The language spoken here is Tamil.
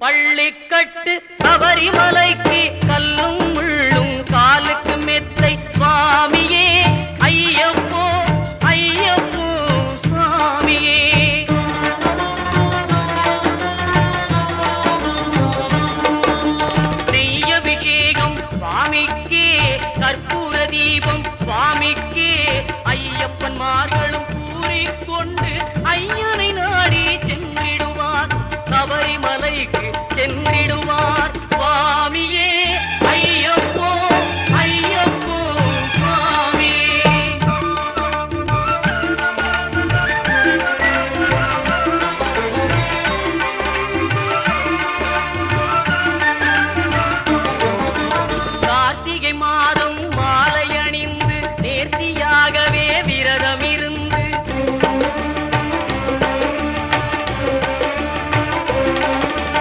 பள்ளிக்கட்டு சபரிமலைக்கு கல்லும் முள்ளும் காலுக்கு மெத்தை சுவாமியே ஐயப்போ ஐயப்போ சுவாமியே. நெய்யபிஷேகம் சுவாமிக்கே கற்பூர தீபம் சுவாமிக்கே ஐயப்பன்மார்களும் கூறிக்கொண்டு ஐயனை நாடி சென்றிடுவார் சபரிமலைக்கு சென்றிடுவார் சுவாமியே.